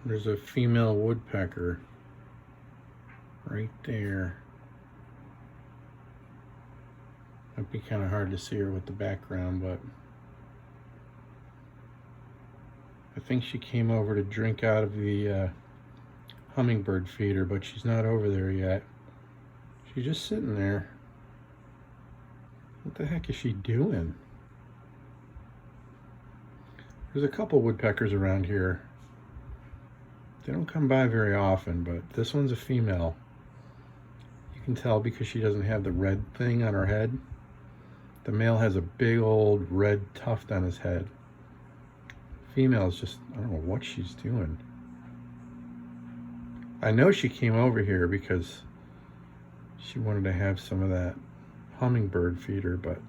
There's a female woodpecker right there. Might be kind of hard to see her with the background, but I think she came over to drink out of the hummingbird feeder, but she's not over there yet. She's just sitting there. What the heck is she doing? There's a couple woodpeckers around here. They don't come by very often, but this one's a female. You can tell because she doesn't have the red thing on her head. The male has a big old red tuft on his head. Female's just, I don't know what she's doing. I know she came over here because she wanted to have some of that hummingbird feeder, but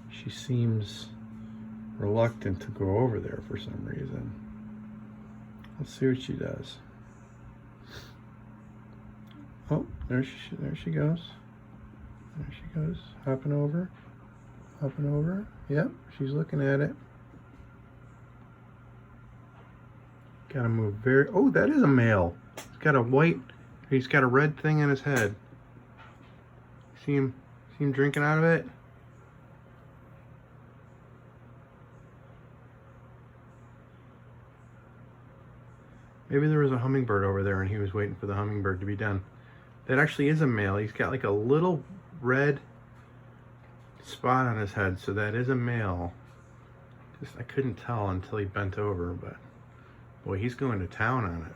she seems reluctant to go over there for some reason. Let's see what she does. Oh, there she goes. There she goes, hopping over. Yep, she's looking at it. Gotta move very, oh, that is a male. He's got a red thing in his head. See him drinking out of it? Maybe there was a hummingbird over there and he was waiting for the hummingbird to be done. That actually is a male. He's got like a little red spot on his head, so that is a male. Just I couldn't tell until he bent over, but boy, he's going to town on it.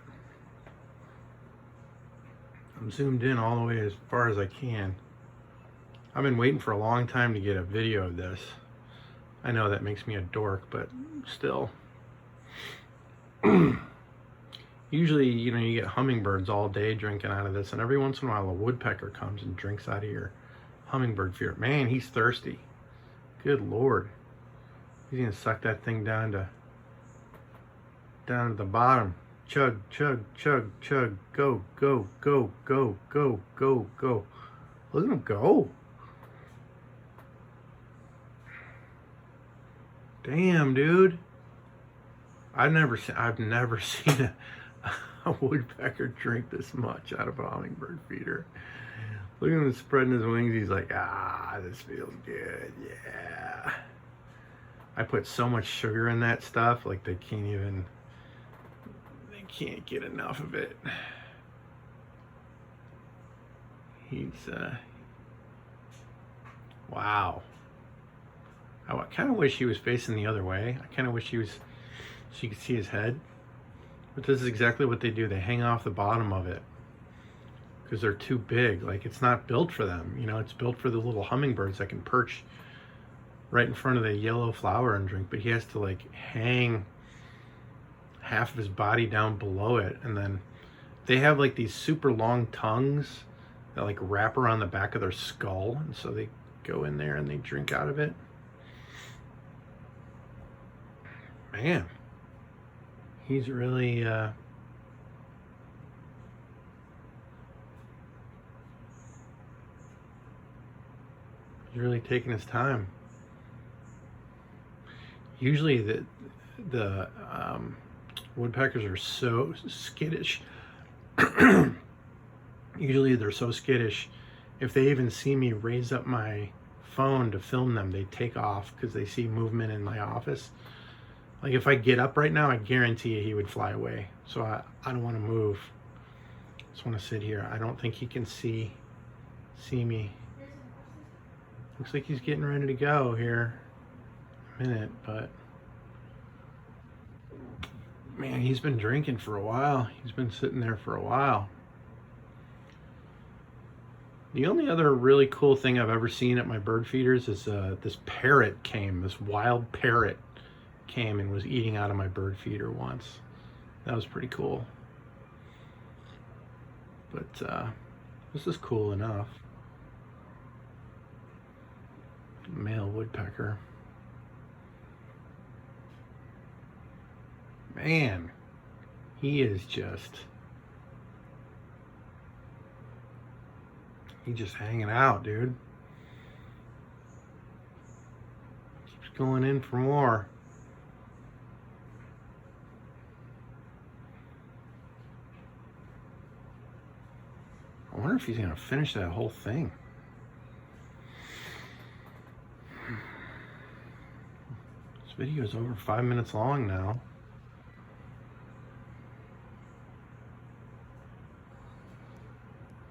I'm zoomed in all the way as far as I can. I've been waiting for a long time to get a video of this. I know that makes me a dork, but still. Usually, you know, you get hummingbirds all day drinking out of this, and every once in a while a woodpecker comes and drinks out of your hummingbird feeder. Man, he's thirsty. Good Lord. He's gonna suck that thing down to the bottom. Chug, chug, chug, chug. Go, go, go, go, go, go, go. Look at him go. Damn, dude. I've never seen a woodpecker drink this much out of a hummingbird feeder. Look at him spreading his wings. He's like, ah, this feels good. Yeah. I put so much sugar in that stuff, like they can't get enough of it. He's wow. I kind of wish he was facing the other way. I kind of wish she could see his head. But this is exactly what they do. They hang off the bottom of it because they're too big. Like, it's not built for them. You know, it's built for the little hummingbirds that can perch right in front of the yellow flower and drink. But he has to like hang half of his body down below it. And then they have like these super long tongues that like wrap around the back of their skull. And so they go in there and they drink out of it. Man. He's really, he's really taking his time. Usually the woodpeckers are so skittish. Usually they're so skittish. If they even see me raise up my phone to film them, they take off because they see movement in my office. Like if I get up right now, I guarantee you he would fly away. So I don't want to move. I just want to sit here. I don't think he can see me. Looks like he's getting ready to go here in a minute, but man, he's been drinking for a while. He's been sitting there for a while. The only other really cool thing I've ever seen at my bird feeders is this parrot came, this wild parrot came and was eating out of my bird feeder once. That was pretty cool. But this is cool enough. Male woodpecker. Man, he is just, he's just hanging out, dude. Keeps going in for more. wonder if he's gonna finish that whole thing. This video is over 5 minutes long now.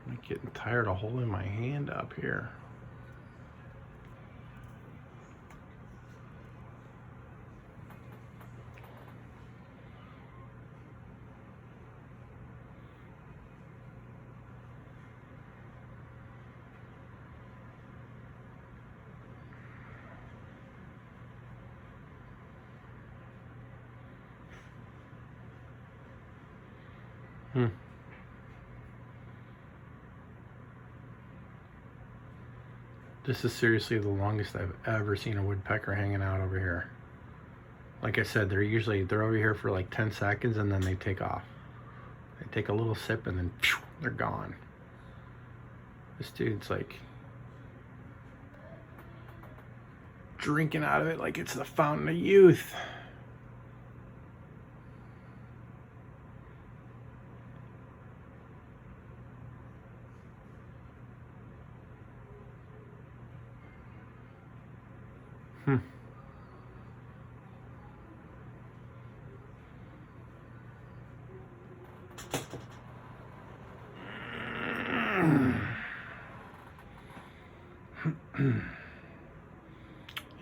I'm getting tired of holding my hand up here. This is seriously the longest I've ever seen a woodpecker hanging out over here. Like I said, they're over here for like 10 seconds and then they take off. They take a little sip and then phew, they're gone. This dude's like drinking out of it like it's the fountain of youth.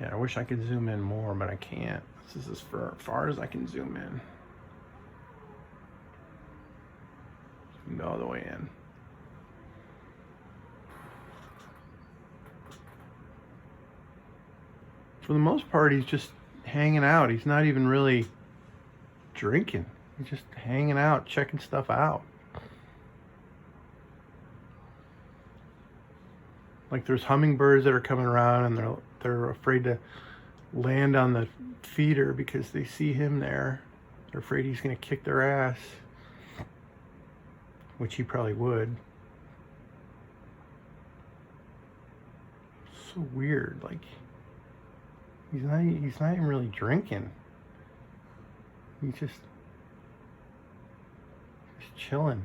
Yeah, I wish I could zoom in more, but I can't. This is as far as I can zoom in. Go all the way in. For the most part, he's just hanging out. He's not even really drinking. He's just hanging out, checking stuff out. Like there's hummingbirds that are coming around and they're afraid to land on the feeder because they see him there. They're afraid he's gonna kick their ass, which he probably would. So weird, like he's not even really drinking. He's just chilling.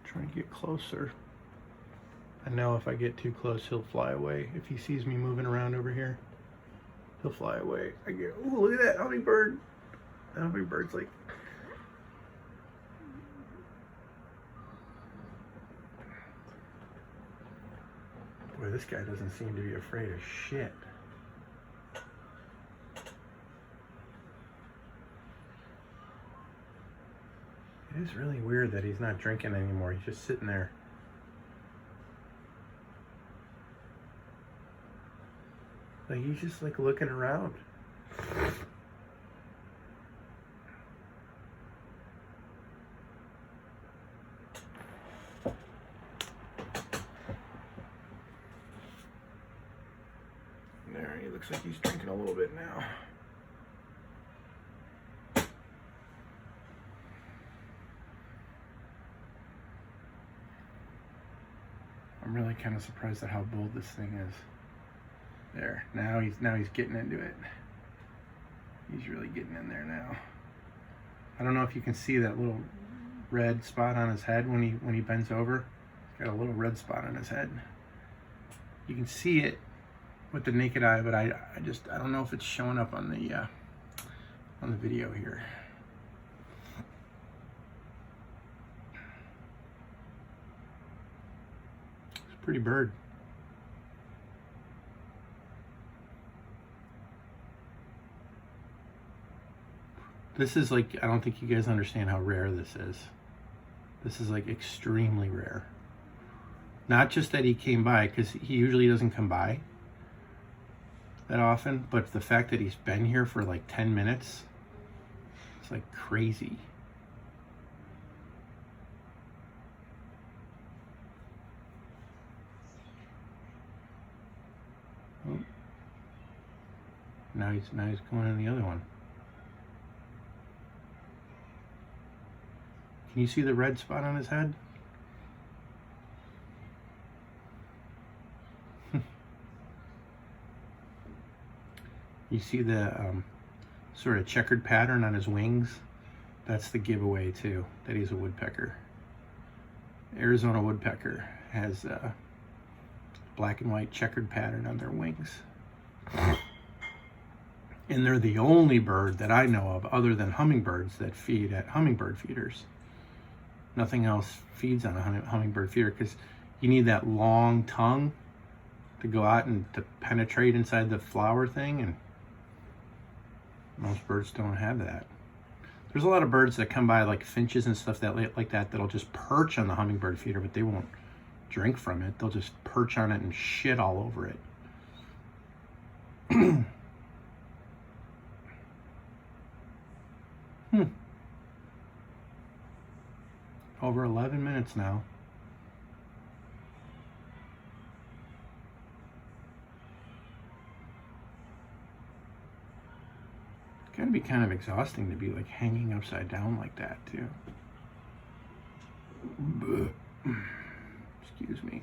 Trying to get closer. I know if I get too close, he'll fly away. If he sees me moving around over here, he'll fly away. Ooh, look at that hummingbird. That hummingbird's like... Boy, this guy doesn't seem to be afraid of shit. It is really weird that he's not drinking anymore. He's just sitting there. Like he's just like looking around. There, he looks like he's drinking a little bit now. I'm really kind of surprised at how bold this thing is. There, now he's getting into it. He's really getting in there now. I don't know if you can see that little red spot on his head when he bends over. He's got a little red spot on his head. You can see it with the naked eye, but I don't know if it's showing up on the video here. It's a pretty bird. This is like, I don't think you guys understand how rare this is. This is like extremely rare. Not just that he came by, because he usually doesn't come by that often, but the fact that he's been here for like 10 minutes, it's like crazy. Oh. Now he's going on the other one. Can you see the red spot on his head? You see the sort of checkered pattern on his wings? That's the giveaway too, that he's a woodpecker. Arizona woodpecker has a black and white checkered pattern on their wings. And they're the only bird that I know of, other than hummingbirds, that feed at hummingbird feeders. Nothing else feeds on a hummingbird feeder because you need that long tongue to go out and to penetrate inside the flower thing, and most birds don't have that. There's a lot of birds that come by, like finches and stuff like that, that'll just perch on the hummingbird feeder, but they won't drink from it. They'll just perch on it and shit all over it. Over 11 minutes now. It's gotta be kind of exhausting to be like hanging upside down like that too. Excuse me.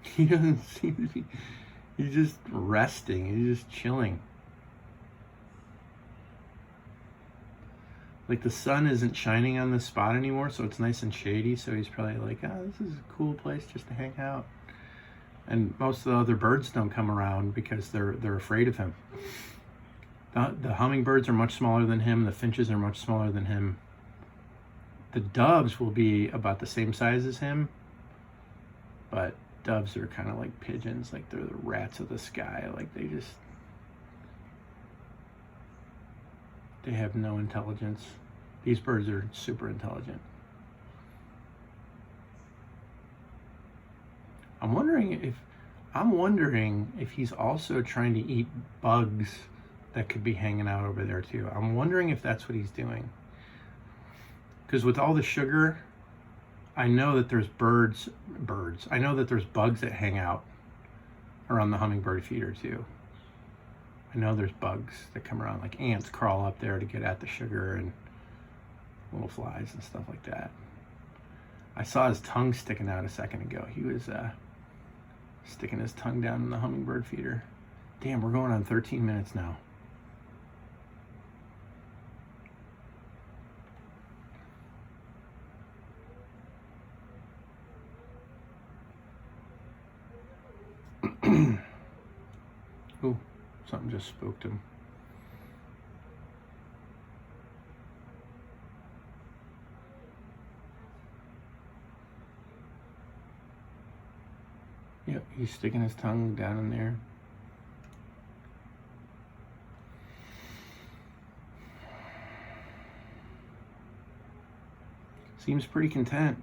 He doesn't seem to be, he's just resting, he's just chilling. Like the sun isn't shining on this spot anymore, so it's nice and shady, so he's probably like, oh, this is a cool place just to hang out. And most of the other birds don't come around because they're afraid of him. The hummingbirds are much smaller than him, the finches are much smaller than him. The doves will be about the same size as him, but doves are kind of like pigeons, like they're the rats of the sky, like they have no intelligence. These birds are super intelligent. I'm wondering if he's also trying to eat bugs that could be hanging out over there too. I'm wondering if that's what he's doing. Because with all the sugar, I know that there's I know that there's bugs that hang out around the hummingbird feeder too. I know there's bugs that come around, like ants crawl up there to get at the sugar, and little flies and stuff like that. I saw his tongue sticking out a second ago. He was sticking his tongue down in the hummingbird feeder. Damn, we're going on 13 minutes now. Ooh, something just spooked him. Yep, he's sticking his tongue down in there. Seems pretty content.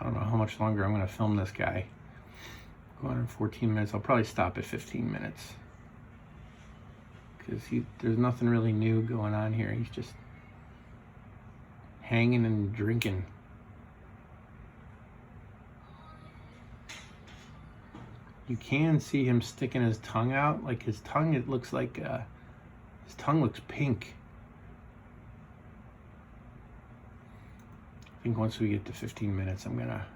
I don't know how much longer I'm going to film this guy. Going on 14 minutes. I'll probably stop at 15 minutes. Because there's nothing really new going on here. He's just hanging and drinking. You can see him sticking his tongue out. Like his tongue, it looks like, his tongue looks pink. I think once we get to 15 minutes, I'm gonna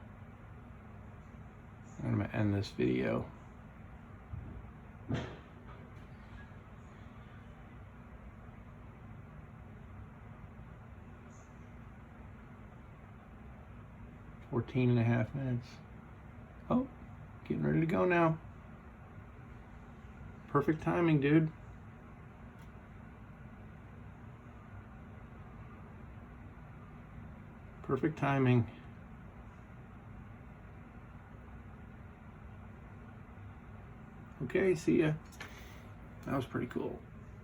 end this video. Fourteen and a half minutes. Oh, getting ready to go now. Perfect timing, dude. Perfect timing. Okay, see ya. That was pretty cool.